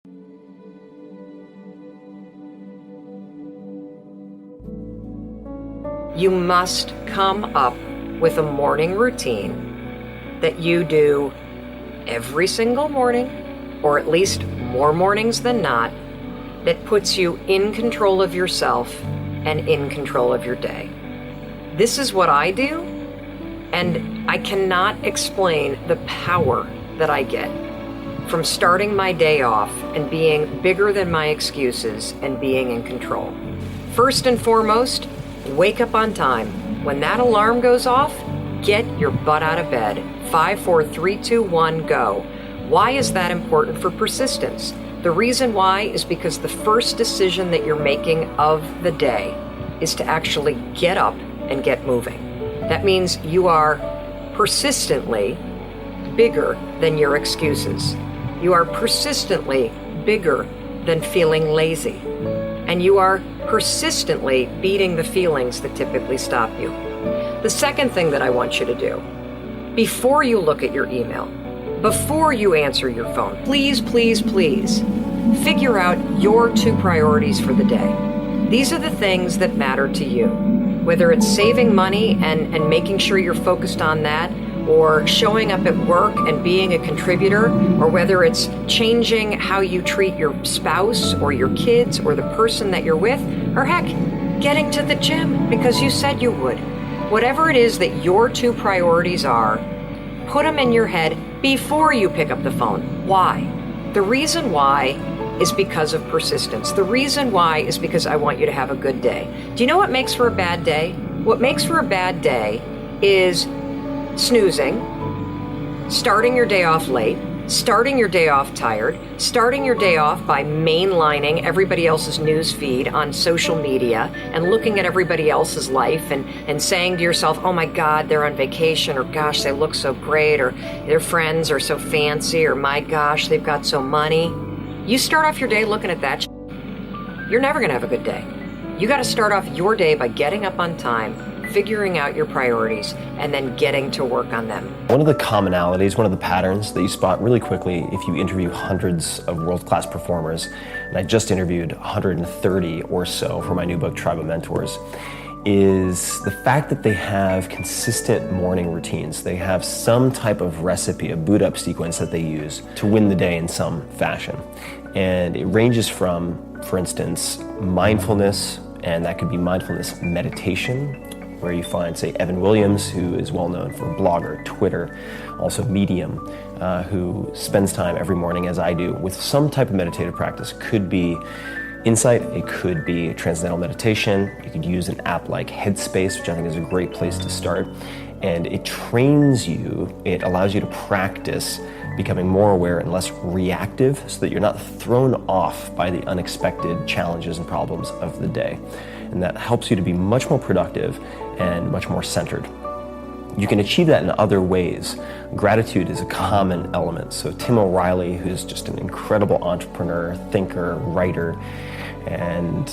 You must come up with a morning routine that you do every single morning, or at least more mornings than not, that puts you in control of yourself and in control of your day. This is what I do, and I cannot explain the power that I get from starting my day off and being bigger than my excuses and being in control. First and foremost, wake up on time. When that alarm goes off, get your butt out of bed. 5, 4, 3, 2, 1, go. Why is that important for persistence? The reason why is because the first decision that you're making of the day is to actually get up and get moving. That means you are persistently bigger than your excuses. You are persistently bigger than feeling lazy. And you are persistently beating the feelings that typically stop you. The second thing that I want you to do, before you look at your email, before you answer your phone, please, please, please, figure out your 2 priorities for the day. These are the things that matter to you. Whether it's saving money and making sure you're focused on that, or showing up at work and being a contributor, or whether it's changing how you treat your spouse or your kids or the person that you're with, or heck, getting to the gym because you said you would. Whatever it is that your 2 priorities are, put them in your head before you pick up the phone. Why? The reason why is because of persistence. The reason why is because I want you to have a good day. Do you know what makes for a bad day? What makes for a bad day is snoozing, starting your day off late, starting your day off tired, starting your day off by mainlining everybody else's news feed on social media and looking at everybody else's life and saying to yourself, oh my God, they're on vacation, or gosh, they look so great, or their friends are so fancy, or my gosh, they've got so money. You start off your day looking at that, you're never gonna have a good day. You gotta start off your day by getting up on time, figuring out your priorities, and then getting to work on them. One of the commonalities, one of the patterns that you spot really quickly if you interview hundreds of world-class performers, and I just interviewed 130 or so for my new book, Tribe of Mentors, is the fact that they have consistent morning routines. They have some type of recipe, a boot up sequence that they use to win the day in some fashion. And it ranges from, for instance, mindfulness, and that could be mindfulness meditation, where you find, say, Evan Williams, who is well known for Blogger, Twitter, also Medium, who spends time every morning, as I do, with some type of meditative practice. Could be insight, it could be transcendental meditation. You could use an app like Headspace, which I think is a great place to start. And it trains you, it allows you to practice becoming more aware and less reactive so that you're not thrown off by the unexpected challenges and problems of the day. And that helps you to be much more productive and much more centered. You can achieve that in other ways. Gratitude is a common element. So Tim O'Reilly, who's just an incredible entrepreneur, thinker, writer, and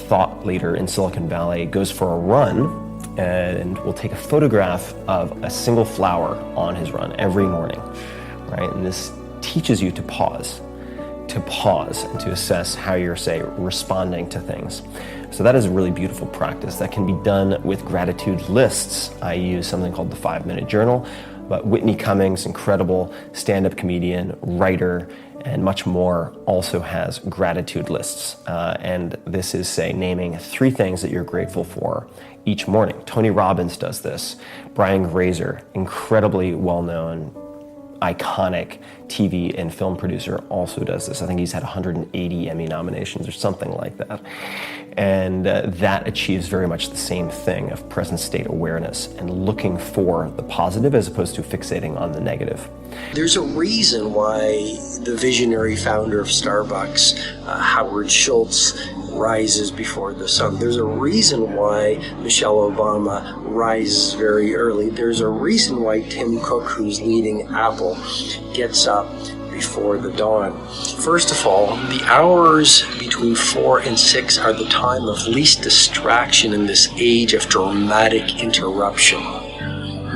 thought leader in Silicon Valley, goes for a run and will take a photograph of a single flower on his run every morning, right? And this teaches you to pause and to assess how you're, say, responding to things. So that is a really beautiful practice that can be done with gratitude lists. I use something called the 5-Minute Journal, but Whitney Cummings, incredible stand-up comedian, writer, and much more, also has gratitude lists. And this is, say, naming 3 things that you're grateful for each morning. Tony Robbins does this. Brian Grazer, incredibly well-known, iconic TV and film producer, also does this. I think he's had 180 Emmy nominations or something like that. And that achieves very much the same thing of present state awareness and looking for the positive as opposed to fixating on the negative. There's a reason why the visionary founder of Starbucks, Howard Schultz, rises before the sun. There's a reason why Michelle Obama rises very early. There's a reason why Tim Cook, who's leading Apple, gets up before the dawn. First of all, the hours between 4 and 6 are the time of least distraction in this age of dramatic interruption.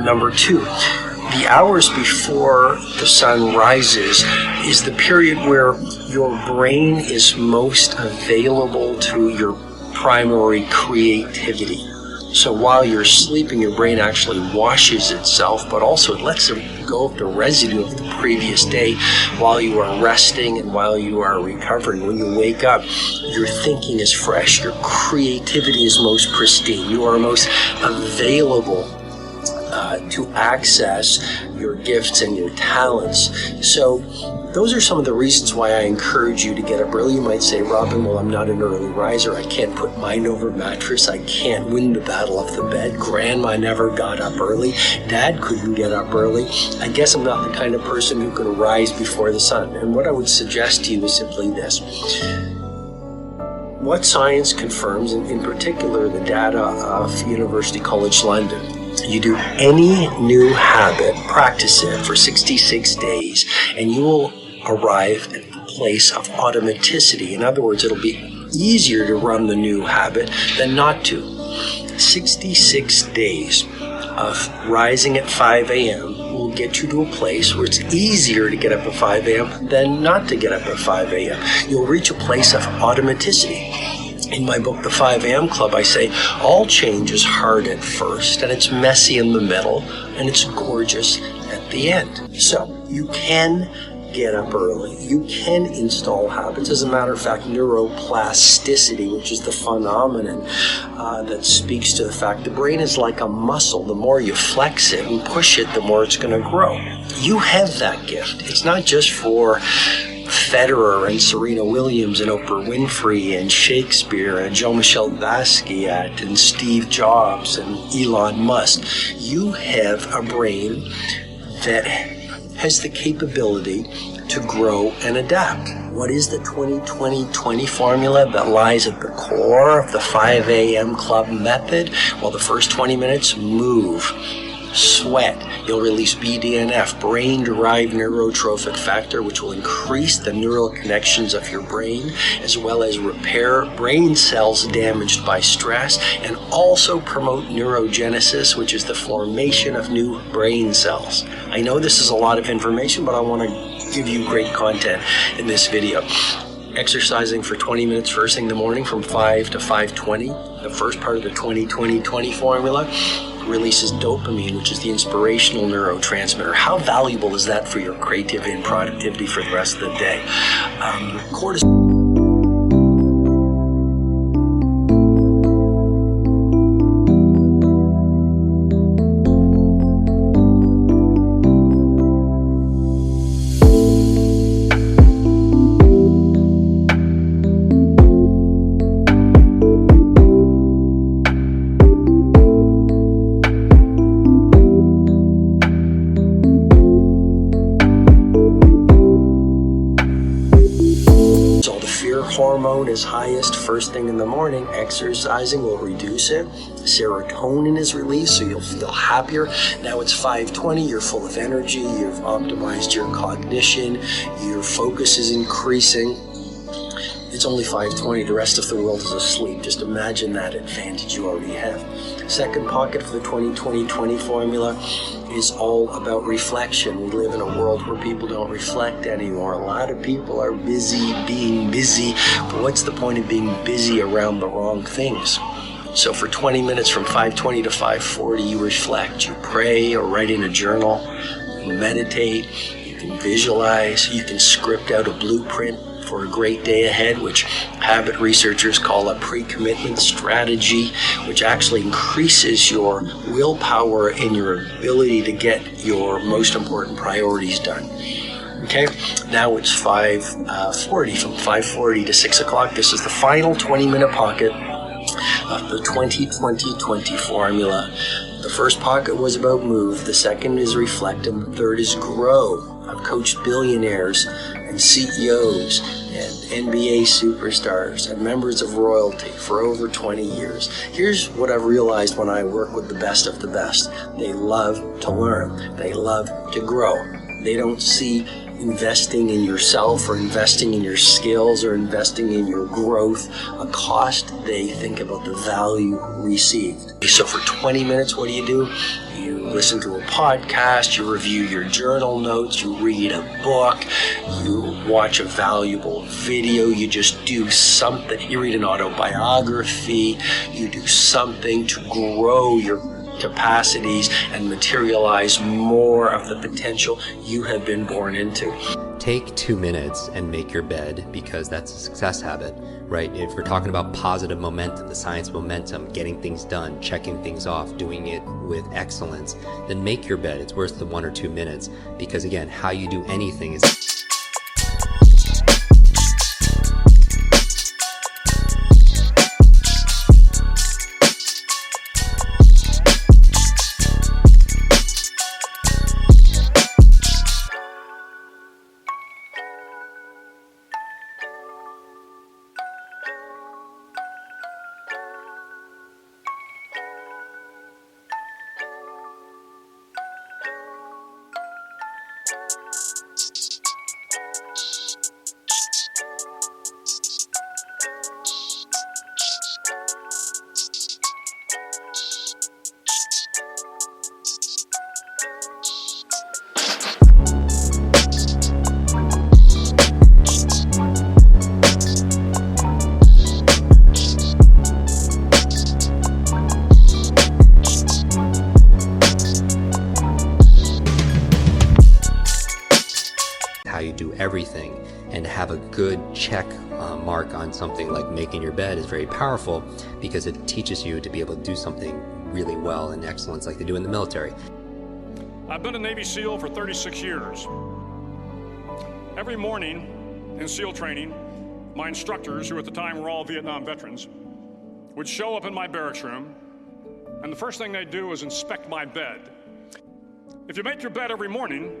Number 2, The hours before the sun rises is the period where your brain is most available to your primary creativity. So while you're sleeping, your brain actually washes itself, but also it lets go of the residue of the previous day while you are resting and while you are recovering. When you wake up, your thinking is fresh, your creativity is most pristine, you are most available to access your gifts and your talents. So those are some of the reasons why I encourage you to get up early. You might say, Robin, well, I'm not an early riser. I can't put mind over mattress. I can't win the battle of the bed. Grandma never got up early. Dad couldn't get up early. I guess I'm not the kind of person who can rise before the sun. And what I would suggest to you is simply this. What science confirms, and in particular the data of University College London, you do any new habit, practice it for 66 days, and you will arrive at the place of automaticity. In other words, it'll be easier to run the new habit than not to. 66 days of rising at 5 a.m. will get you to a place where it's easier to get up at 5 a.m. than not to get up at 5 a.m. You'll reach a place of automaticity. In my book, The 5 a.m. Club, I say all change is hard at first, and it's messy in the middle, and it's gorgeous at the end. So you can get up early. You can install habits. As a matter of fact, neuroplasticity, which is the phenomenon that speaks to the fact the brain is like a muscle. The more you flex it and push it, the more it's going to grow. You have that gift. It's not just for Federer and Serena Williams and Oprah Winfrey and Shakespeare and Jean-Michel Basquiat and Steve Jobs and Elon Musk. You have a brain that has the capability to grow and adapt. What is the 20-20-20 formula that lies at the core of the 5 a.m. Club method? Well, the first 20 minutes, move. Sweat. You'll release BDNF, brain-derived neurotrophic factor, which will increase the neural connections of your brain, as well as repair brain cells damaged by stress, and also promote neurogenesis, which is the formation of new brain cells. I know this is a lot of information, but I want to give you great content in this video. Exercising for 20 minutes first thing in the morning from 5 to 5:20, the first part of the 20-20-20 formula, releases dopamine, which is the inspirational neurotransmitter. How valuable is that for your creativity and productivity for the rest of the day? Cortisol. Hormone is highest first thing in the morning. Exercising will reduce it. Serotonin is released, so you'll feel happier. Now it's 5:20, you're full of energy, you've optimized your cognition, your focus is increasing. It's only 5:20, the rest of the world is asleep. Just imagine that advantage you already have. Second pocket for the 20-20-20 formula is all about reflection. We live in a world where people don't reflect anymore. A lot of people are busy being busy, but what's the point of being busy around the wrong things? So for 20 minutes from 5:20 to 5:40, you reflect, you pray or write in a journal, you meditate, you can visualize, you can script out a blueprint for a great day ahead, which habit researchers call a pre-commitment strategy, which actually increases your willpower and your ability to get your most important priorities done. Okay, now it's 5:40. From 5:40 to 6 o'clock, this is the final 20-minute pocket of the 20-20-20 formula. The first pocket was about move, the second is reflect, and the third is grow. I've coached billionaires and CEOs and NBA superstars and members of royalty for over 20 years. Here's what I've realized when I work with the best of the best. They love to learn. They love to grow. They don't see investing in yourself or investing in your skills or investing in your growth a cost. They think about the value received. So for 20 minutes, what do? You listen to a podcast, you review your journal notes, you read a book, you watch a valuable video, you just do something, you read an autobiography, you do something to grow your capacities and materialize more of the potential you have been born into. Take 2 minutes and make your bed, because that's a success habit, right? If we're talking about positive momentum, the science of momentum, getting things done, checking things off, doing it with excellence, then make your bed. It's worth the 1 or 2 minutes, because again, how you do anything is how you do everything, and have a good check mark on something like making your bed is very powerful, because it teaches you to be able to do something really well and excellence like they do in the military. I've been a Navy SEAL for 36 years. Every morning in SEAL training, my instructors, who at the time were all Vietnam veterans, would show up in my barracks room, and the first thing they'd do was inspect my bed. If you make your bed every morning,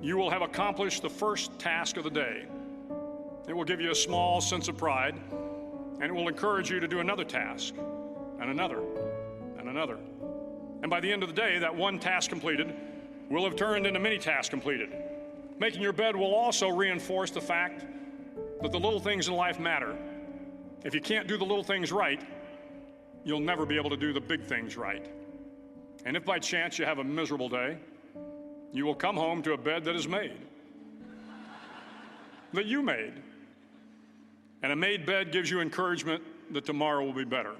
you will have accomplished the first task of the day. It will give you a small sense of pride, and it will encourage you to do another task, and another, and another. And by the end of the day, that one task completed will have turned into many tasks completed. Making your bed will also reinforce the fact that the little things in life matter. If you can't do the little things right, you'll never be able to do the big things right. And if by chance you have a miserable day, you will come home to a bed that is made, that you made. And a made bed gives you encouragement that tomorrow will be better.